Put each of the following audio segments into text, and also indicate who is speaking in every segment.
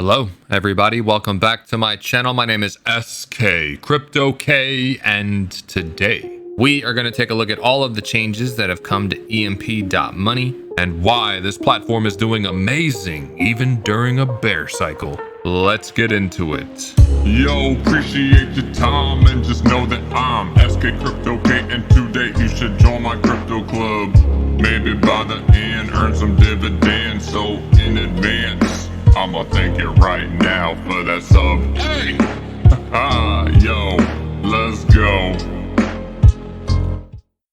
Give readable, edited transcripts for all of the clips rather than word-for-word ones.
Speaker 1: Hello everybody, welcome back to my channel. My name is SK Crypto K, and today we are going to take a look at all of the changes that have come to EMP.money and why this platform is doing amazing even during a bear cycle. Let's get into it.
Speaker 2: Yo, appreciate your time and just know that I'm SK Crypto K, and today you should join my crypto club. Maybe by the end earn some dividends, so in advance I'ma thank you right now for that sub. Hey! Yo, let's go.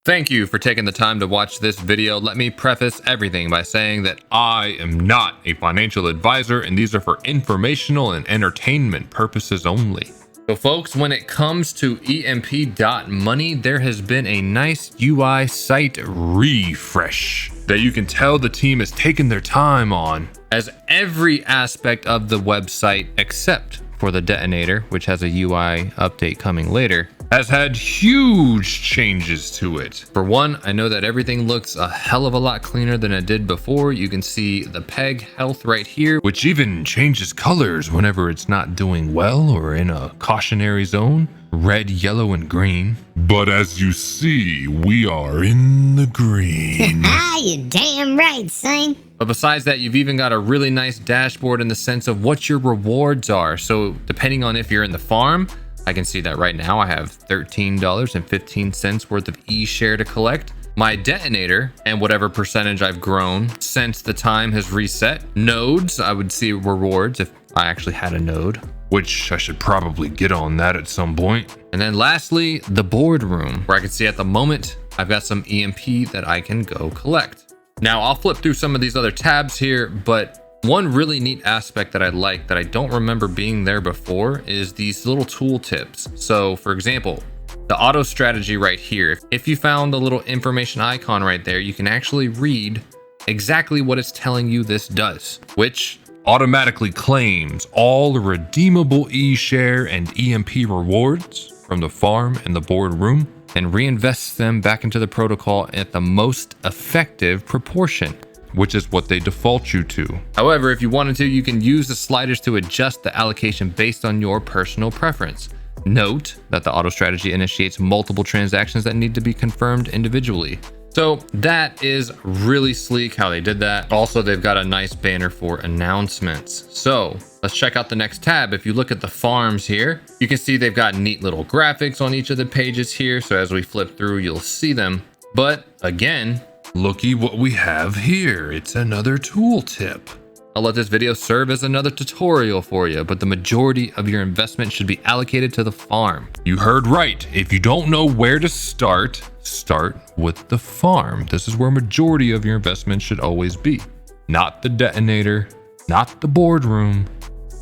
Speaker 1: Thank you for taking the time to watch this video. Let me preface everything by saying that I am not a financial advisor, and these are for informational and entertainment purposes only. So folks, when it comes to EMP.money, there has been a nice UI site refresh that you can tell the team has taken their time on, as every aspect of the website except for the detonator, which has a UI update coming later, has had huge changes to it. For one, I know that everything looks a hell of a lot cleaner than it did before. You can see the peg health right here, which even changes colors whenever it's not doing well or in a cautionary zone. Red, yellow, and green.
Speaker 2: But as you see, we are in the green.
Speaker 3: You damn right, son.
Speaker 1: But besides that, you've even got a really nice dashboard in the sense of what your rewards are. So depending on if you're in the farm, I can see that right now I have $13.15 worth of ESHARE to collect. My detonator and whatever percentage I've grown since the time has reset. Nodes, I would see rewards if I actually had a node,
Speaker 2: which I should probably get on that at some point.
Speaker 1: And then lastly, the boardroom, where I can see at the moment I've got some EMP that I can go collect. Now I'll flip through some of these other tabs here, but one really neat aspect that I like that I don't remember being there before is these little tool tips. So for example, the auto strategy right here, if you found the little information icon right there, you can actually read exactly what it's telling you this does, which
Speaker 2: automatically claims all redeemable ESHARE and EMP rewards from the farm and the boardroom
Speaker 1: and reinvests them back into the protocol at the most effective proportion,
Speaker 2: which is what they default you to.
Speaker 1: However, if you wanted to, you can use the sliders to adjust the allocation based on your personal preference. Note that the auto strategy initiates multiple transactions that need to be confirmed individually. So that is really sleek how they did that. Also, they've got a nice banner for announcements. So let's check out the next tab. If you look at the farms here, you can see they've got neat little graphics on each of the pages here. So as we flip through, you'll see them. But again,
Speaker 2: looky what we have here. It's another tool tip.
Speaker 1: I'll let this video serve as another tutorial for you, but the majority of your investment should be allocated to the farm.
Speaker 2: You heard right. If you don't know where to start, start with the farm. This is where majority of your investment should always be. Not the detonator, not the boardroom,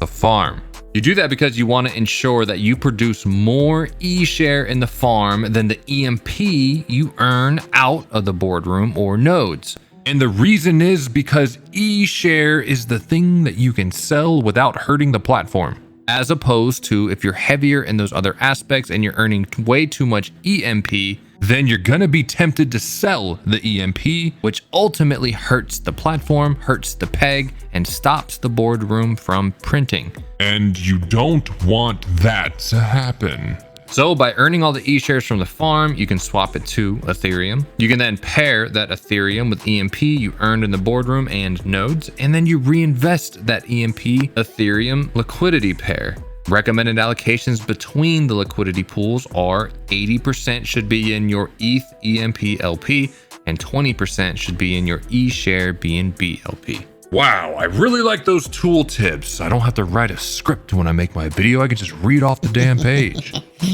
Speaker 2: the farm.
Speaker 1: You do that because you want to ensure that you produce more ESHARE in the farm than the EMP you earn out of the boardroom or nodes.
Speaker 2: And the reason is because ESHARE is the thing that you can sell without hurting the platform.
Speaker 1: As opposed to if you're heavier in those other aspects and you're earning way too much EMP,
Speaker 2: then you're gonna be tempted to sell the EMP,
Speaker 1: which ultimately hurts the platform, hurts the peg, and stops the boardroom from printing.
Speaker 2: And you don't want that to happen.
Speaker 1: So by earning all the ESHAREs from the farm, you can swap it to Ethereum. You can then pair that Ethereum with EMP you earned in the boardroom and nodes, and then you reinvest that EMP Ethereum liquidity pair. Recommended allocations between the liquidity pools are 80% should be in your ETH EMP LP and 20% should be in your ESHARE-BNB LP.
Speaker 2: Wow, I really like those tool tips. I don't have to write a script when I make my video. I can just read off the damn page.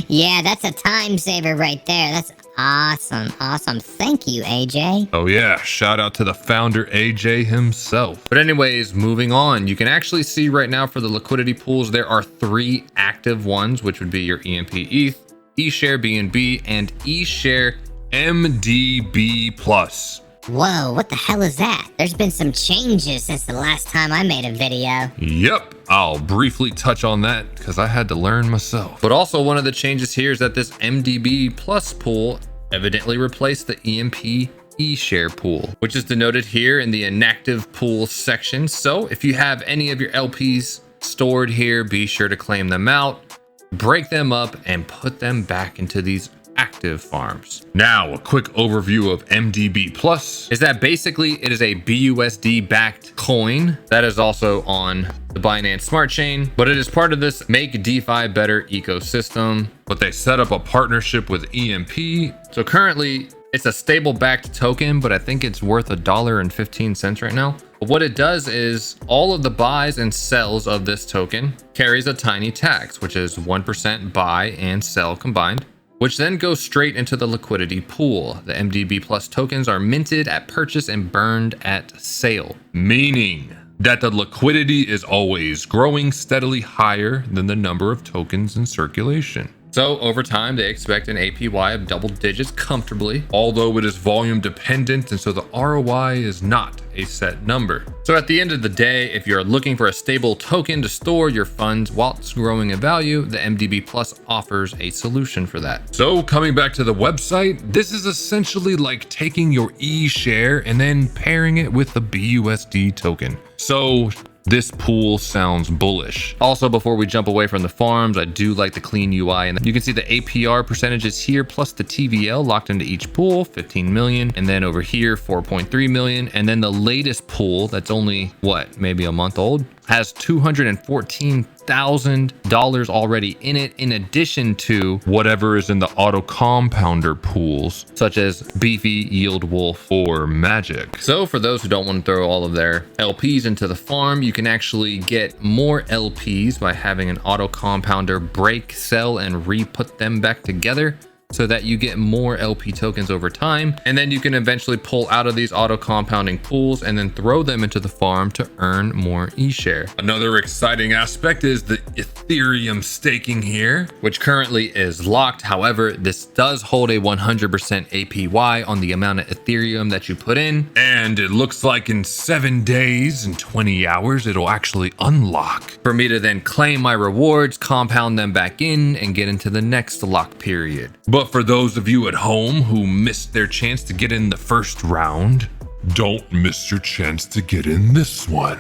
Speaker 3: Yeah, that's a time saver right there. That's awesome. Awesome. Thank you, AJ.
Speaker 2: Oh yeah, shout out to the founder, AJ himself.
Speaker 1: But anyways, moving on, you can actually see right now for the liquidity pools, there are 3 active ones, which would be your EMP-ETH, ESHARE-BNB, and ESHARE-MDB+.
Speaker 3: Whoa, what the hell is that? There's been some changes since the last time I made a video.
Speaker 2: Yep, I'll briefly touch on that because I had to learn myself.
Speaker 1: But also one of the changes here is that this MDB Plus pool evidently replaced the EMP ESHARE pool, which is denoted here in the inactive pools section. So if you have any of your LPs stored here, be sure to claim them out, break them up, and put them back into these active farms. Now, a quick overview of MDB Plus is that basically it is a BUSD backed coin that is also on the Binance Smart Chain, but it is part of this Make DeFi Better ecosystem. But they set up a partnership with EMP. So currently it's a stable backed token, but I think it's worth $1.15 right now. But what it does is all of the buys and sells of this token carries a tiny tax, which is 1% buy and sell combined, which then goes straight into the liquidity pool. The MDB Plus tokens are minted at purchase and burned at sale, meaning that the liquidity is always growing steadily higher than the number of tokens in circulation. So over time, they expect an APY of double digits comfortably, although it is volume dependent, and so the ROI is not a set number. So at the end of the day, if you're looking for a stable token to store your funds whilst growing in value, the MDB Plus offers a solution for that. So coming back to the website, this is essentially like taking your ESHARE and then pairing it with the BUSD token. So this pool sounds bullish. Also, before we jump away from the farms, I do like the clean UI, and you can see the APR percentages here, plus the TVL locked into each pool, 15 million. And then over here, 4.3 million. And then the latest pool that's only, what, maybe a month old, has $214,000 already in it, in addition to whatever is in the auto compounder pools, such as Beefy, Yield Wolf, or Magic. So for those who don't want to throw all of their LPs into the farm, you can actually get more LPs by having an auto compounder break, sell, and re-put them back together, so that you get more LP tokens over time. And then you can eventually pull out of these auto compounding pools and then throw them into the farm to earn more eShare. Another exciting aspect is the Ethereum staking here, which currently is locked. However, this does hold a 100% APY on the amount of Ethereum that you put in. And it looks like in 7 days and 20 hours, it'll actually unlock for me to then claim my rewards, compound them back in, and get into the next lock period. But for those of you at home who missed their chance to get in the first round,
Speaker 2: Don't miss your chance to get in this one.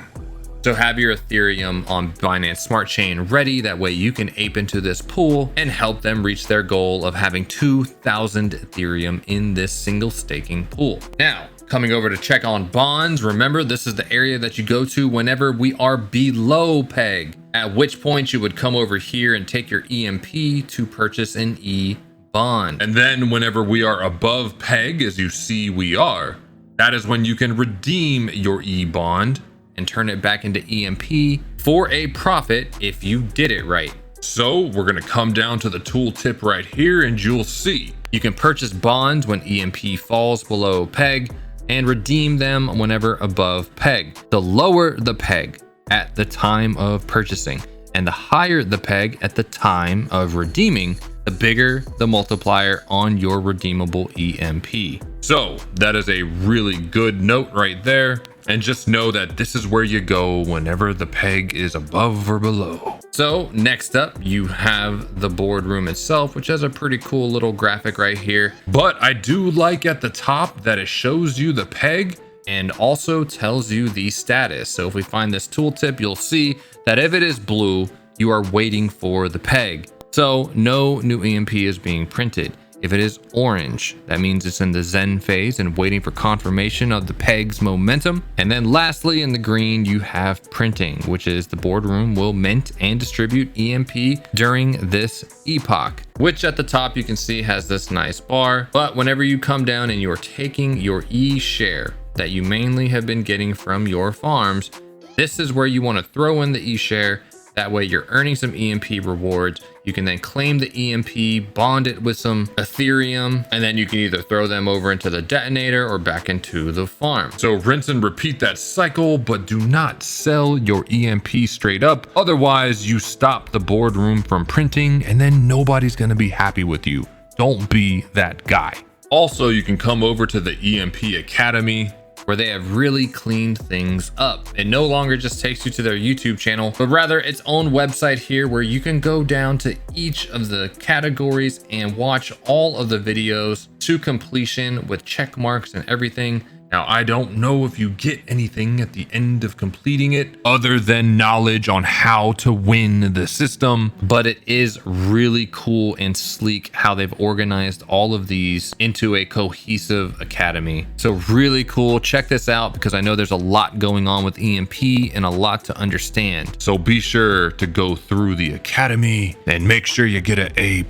Speaker 1: so have your Ethereum on Binance Smart Chain ready. That way you can ape into this pool and help them reach their goal of having 2,000 Ethereum in this single staking pool. Now, coming over to check on bonds, remember this is the area that you go to whenever we are below peg, at which point you would come over here and take your EMP to purchase an E bond. And then whenever we are above peg, as you see we are, that is when you can redeem your E bond and turn it back into EMP for a profit if you did it right. So we're gonna come down to the tooltip right here, and you'll see you can purchase bonds when EMP falls below peg and redeem them whenever above peg. The lower the peg at the time of purchasing and the higher the peg at the time of redeeming, the bigger the multiplier on your redeemable EMP. So that is a really good note right there. And just know that this is where you go whenever the peg is above or below. So next up, you have the Boardroom itself, which has a pretty cool little graphic right here. But I do like at the top that it shows you the peg and also tells you the status. So if we find this tooltip, you'll see that if it is blue, you are waiting for the peg. So no new EMP is being printed. If it is orange, that means it's in the Zen phase and waiting for confirmation of the peg's momentum. And then lastly, in the green, you have printing, which is the Boardroom will mint and distribute EMP during this epoch, which at the top you can see has this nice bar. But whenever you come down and you're taking your eShare that you mainly have been getting from your farms, this is where you want to throw in the eShare. That way you're earning some EMP rewards. You can then claim the EMP, bond it with some Ethereum, and then you can either throw them over into the detonator or back into the farm. So rinse and repeat that cycle, but do not sell your EMP straight up. Otherwise, you stop the Boardroom from printing, and then nobody's gonna be happy with you. Don't be that guy. Also, you can come over to the EMP Academy, where they have really cleaned things up. It no longer just takes you to their YouTube channel, but rather its own website here where you can go down to each of the categories and watch all of the videos to completion with check marks and everything Now, I don't know if you get anything at the end of completing it other than knowledge on how to win the system, but it is really cool and sleek how they've organized all of these into a cohesive academy. So really cool. Check this out because I know there's a lot going on with EMP and a lot to understand. So be sure to go through the academy and make sure you get an A+.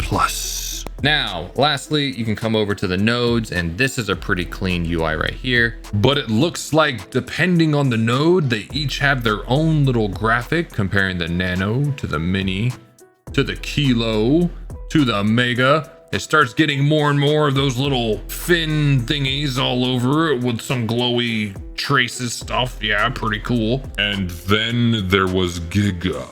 Speaker 1: Now, lastly, you can come over to the nodes, and this is a pretty clean UI right here. But it looks like depending on the node, they each have their own little graphic comparing the nano to the mini to the kilo to the mega. It starts getting more and more of those little fin thingies all over it with some glowy traces stuff. Yeah, pretty cool. And then there was Giga,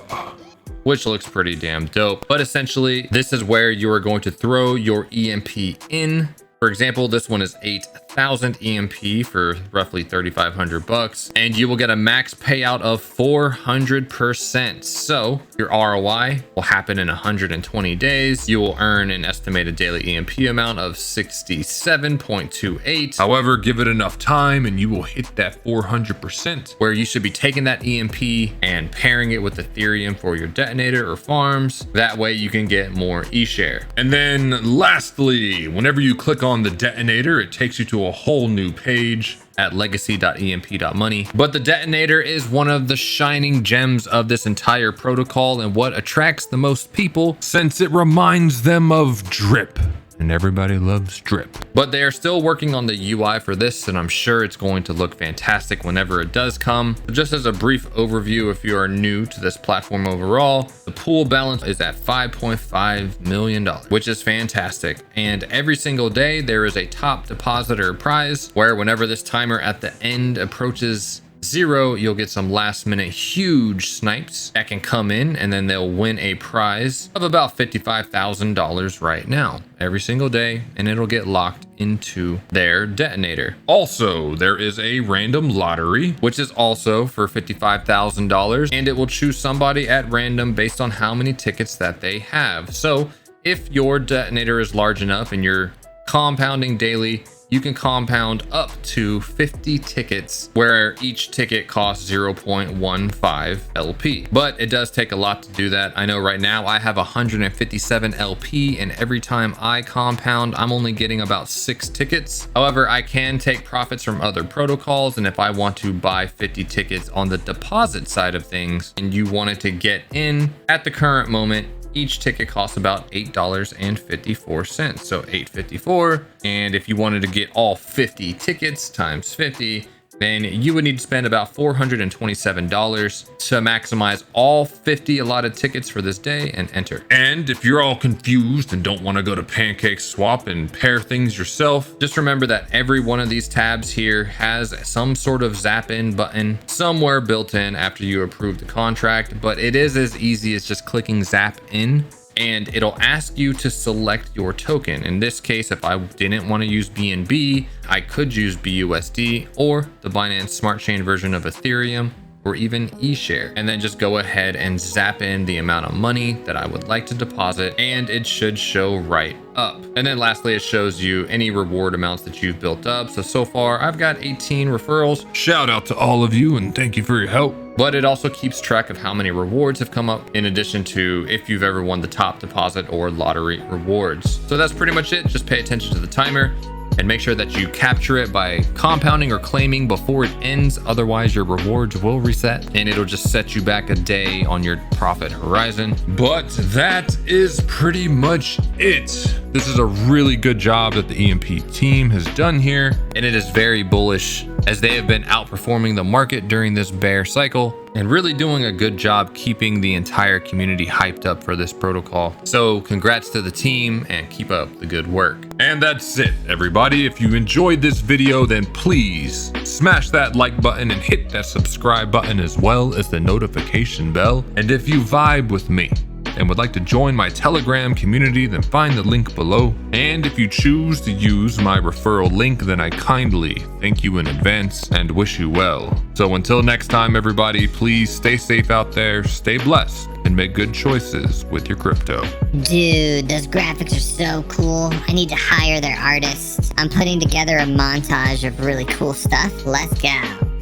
Speaker 1: which looks pretty damn dope. But essentially, this is where you are going to throw your EMP in. For example, this one is 8,000 EMP for roughly 3,500 bucks, and you will get a max payout of 400%. So your ROI will happen in 120 days. You will earn an estimated daily EMP amount of 67.28. However, give it enough time and you will hit that 400%, where you should be taking that EMP and pairing it with Ethereum for your detonator or farms. That way you can get more ESHARE. And then lastly, whenever you click on the detonator, it takes you to a whole new page at legacy.emp.money. But the detonator is one of the shining gems of this entire protocol and what attracts the most people, since it reminds them of drip. And everybody loves drip. But they are still working on the UI for this, and I'm sure it's going to look fantastic whenever it does come. Just as a brief overview, if you are new to this platform overall, the pool balance is at $5.5 million, which is fantastic. And every single day there is a top depositor prize, where whenever this timer at the end approaches 0, you'll get some last minute huge snipes that can come in, and then they'll win a prize of about $55,000 right now every single day, and it'll get locked into their detonator. Also, there is a random lottery, which is also for $55,000, and it will choose somebody at random based on how many tickets that they have. So if your detonator is large enough and you're compounding daily, you can compound up to 50 tickets, where each ticket costs 0.15 LP. But it does take a lot to do that. I know right now I have 157 LP, and every time I compound, I'm only getting about 6 tickets. However, I can take profits from other protocols, and if I want to buy 50 tickets on the deposit side of things, and you wanted to get in at the current moment, each ticket costs about $8.54, so $8.54. And if you wanted to get all 50 tickets times 50, then you would need to spend about $427 to maximize all 50 allotted tickets for this day and enter. And if you're all confused and don't want to go to Pancake Swap and pair things yourself, just remember that every one of these tabs here has some sort of zap in button somewhere built in after you approve the contract, but it is as easy as just clicking zap in, and it'll ask you to select your token. In this case, if I didn't want to use BNB, I could use BUSD or the Binance Smart Chain version of Ethereum, or even ESHARE, and then just go ahead and zap in the amount of money that I would like to deposit, and it should show right up. And then lastly, it shows you any reward amounts that you've built up. So far I've got 18 referrals. Shout out to all of you and thank you for your help. But it also keeps track of how many rewards have come up, in addition to if you've ever won the top deposit or lottery rewards. So that's pretty much it. Just pay attention to the timer and make sure that you capture it by compounding or claiming before it ends. Otherwise, your rewards will reset and it'll just set you back a day on your profit horizon. But that is pretty much it. This is a really good job that the EMP team has done here, and it is very bullish, as they have been outperforming the market during this bear cycle and really doing a good job keeping the entire community hyped up for this protocol. So congrats to the team and keep up the good work. And that's it, everybody. If you enjoyed this video, then please smash that like button and hit that subscribe button, as well as the notification bell. And if you vibe with me and would like to join my Telegram community, then find the link below. And if you choose to use my referral link, then I kindly thank you in advance and wish you well. So until next time, everybody, please stay safe out there, stay blessed, and and make good choices with your crypto.
Speaker 3: Dude, those graphics are so cool. I need to hire their artists. I'm putting together a montage of really cool stuff. Let's go.